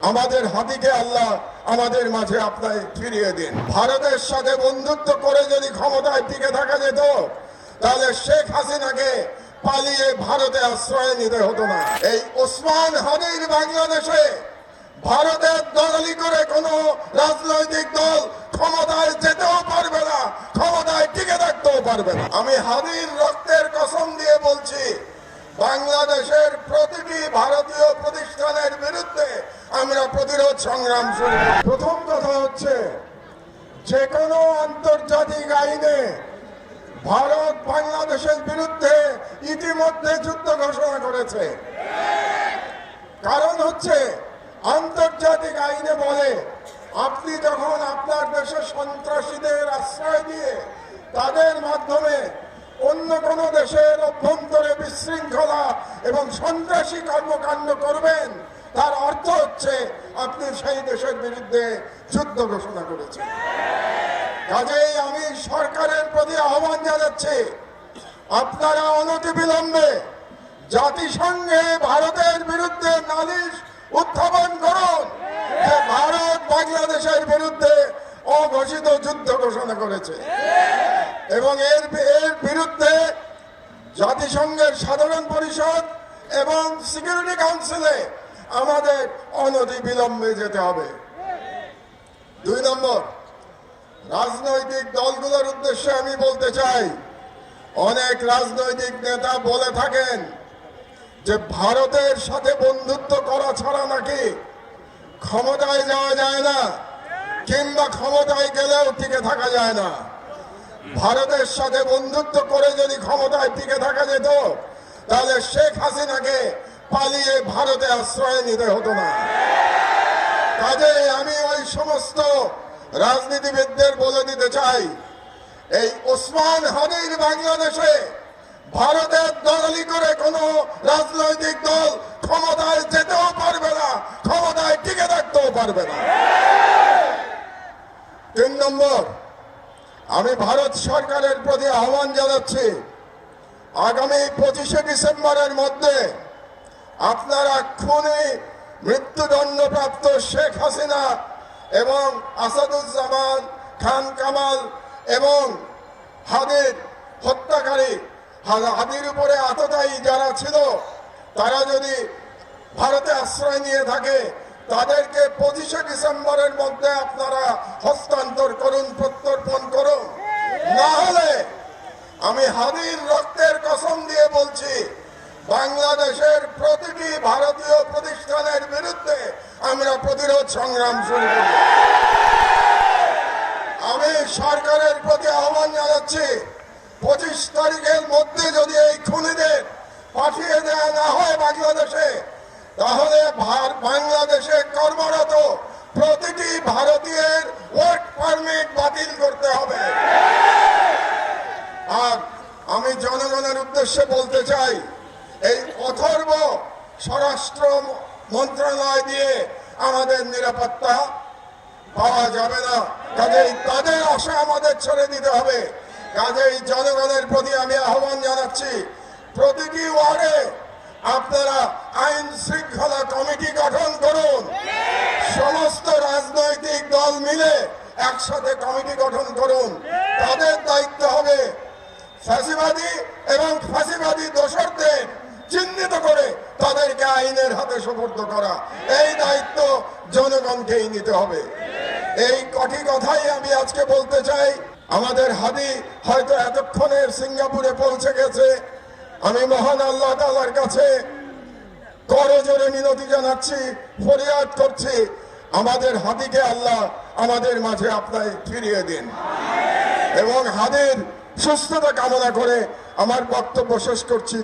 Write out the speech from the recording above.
আমাদের হাতিকে আল্লাহ আমাদের মাঝে আপনায় ফিরিয়ে দিন। ভারতের সাথে বন্ধুত্ব করে যদি ক্ষমতায় টিকে থাকা যেত, তাহলে শেখ হাসিনাকে পালিয়ে ভারতে আশ্রয় নিতে হতো না। এই ওসমান হাদির বাংলাদেশে ভারতের দলালি করে কোনো রাজনৈতিক দল ক্ষমতায় যেতেও পারবে না, ক্ষমতায় টিকে থাকতেও পারবে না। আমি হাদির রক্তের কসম দিয়ে বলছি, বাংলাদেশের প্রতিটি ভারতীয় প্রতিষ্ঠানের বিরুদ্ধে আমরা প্রতিরোধ সংগ্রাম শুরু করব। প্রথম কথা হচ্ছে, যে কোনো আন্তর্জাতিক আইনে ভারত বাংলাদেশের বিরুদ্ধে ইতিমধ্যে যুদ্ধ ঘোষণা করেছে। কারণ হচ্ছে, আন্তর্জাতিক আইনে বলে, আপনি যখন আপনার দেশে সন্ত্রাসীদের আশ্রয় দিয়ে তাদের মাধ্যমে অন্য কোনো দেশের অভ্যন্তরে বিশৃঙ্খলা এবং সন্ত্রাসী কর্মকাণ্ড করবেন, তার অর্থ হচ্ছে আপনি সেই দেশের বিরুদ্ধে যুদ্ধ ঘোষণা করেছেন। কাজেই আমি সরকারের প্রতি আহ্বান জানাচ্ছি, আপনারা অনতিবিলম্বে জাতিসংঘে ভারতের বিরুদ্ধে নালিশ উত্থাপন করুন যে ভারত বাংলাদেশের বিরুদ্ধে অঘোষিত যুদ্ধ ঘোষণা করেছে, এবং এর বিরুদ্ধে জাতিসংঘের সাধারণ পরিষদ এবং সিকিউরিটি কাউন্সিলে আমাদের অনতিবিলম্বে যেতে হবে। 2 নম্বর, রাজনৈতিক দলগুলোর উদ্দেশ্যে আমি বলতে চাই, অনেক রাজনৈতিক নেতা বলে থাকেন যে ভারতের সাথে বন্ধুত্ব করা ছাড়া নাকি ক্ষমতায় যাওয়া যায় না, কিংবা ক্ষমতায় গেলেও টিকে থাকা যায় না। ভারতের সাথে বন্ধুত্ব করে যদি ক্ষমতায় টিকে থাকা যেত, তাহলে শেখ হাসিনাকে পালিয়ে ভারতে আশ্রয় নিতে হতো না। কাজেই আমি ওই সমস্ত রাজনীতিবিদদের বলে দিতে চাই, এই ওসমান হাদির বাংলাদেশে ভারতের দলালি করে কোনো রাজনৈতিক দল ক্ষমতায় যেতেও পারবে না, ক্ষমতায় টিকে থাকতেও পারবে না। 3 নম্বর, আমি ভারত সরকারের প্রতি আহ্বান জানাচ্ছি, আগামী 25শে ডিসেম্বরের মধ্যে আপনারা খুনি মৃত্যুদণ্ডপ্রাপ্ত শেখ হাসিনা এবং আসাদুজ্জামান খান কামাল এবং হাদির হত্যাকারী, হাদির উপরে আততায়ী যারা ছিল, তারা যদি ভারতে আশ্রয় নিয়ে থাকে, তাদেরকে 25শে ডিসেম্বরের মধ্যে আপনারা হস্তান্তর করুন, প্রত্যর্পণ করুন। না হলে আমি হাদির রক্তের কসম দিয়ে বলছি, বাংলাদেশের প্রতিটি ভারতীয় প্রতিষ্ঠানের বিরুদ্ধে আমরা প্রতিরোধ সংগ্রাম শুরু করব। আমি সরকারের প্রতি আহ্বান জানাচ্ছি, 25 তারিখের মধ্যে যদি এই খুনিদের পাঠিয়ে দেওয়া না হয় বাংলাদেশে, তাহলে বাংলাদেশে কর্মরত প্রতিটি ভারতীয়ের ওয়ার্ক পারমিট বাতিল করতে হবে। আর আমি জনগণের উদ্দেশ্যে বলতে চাই, এই অথর্ব স্বরাষ্ট্র মন্ত্রণালয় দিয়ে আমাদের নিরাপত্তা পাওয়া যাবে না। কাজেই তাদের আশা আমাদের ছেড়ে দিতে হবে। কাজেই জনগণের প্রতি আমি আহ্বান জানাচ্ছি, প্রতিটি ওয়ার্ডে আপনারা আইন শৃঙ্খলা কমিটি গঠন করুন। সমস্ত রাজনৈতিক দল মিলে একসাথে কমিটি গঠন করুন। তাদের দায়িত্ব হবে ফ্যাসিবাদী এবং ফাঁসিবাদী দোষরদের চিহ্নিত করে তাদেরকে আইনের হাতে সোপর্দ করা। এই দায়িত্ব জনগণকেই নিতে হবে। এই কটি কথাই আমি আজকে বলতে চাই। আমাদের হাদি হয়তো এতক্ষণে সিঙ্গাপুরে পৌঁছে গেছে। আমি মহান আল্লাহ তাআলার কাছে করজোরে মিনতি জানাচ্ছি, ফরিয়াদ করছি, আমাদের হাদিকে আল্লাহ আমাদের মাঝে আপনায় ফিরিয়ে দিন, এবং হাদির সুস্থতা কামনা করে আমার বক্তব্য শেষ করছি।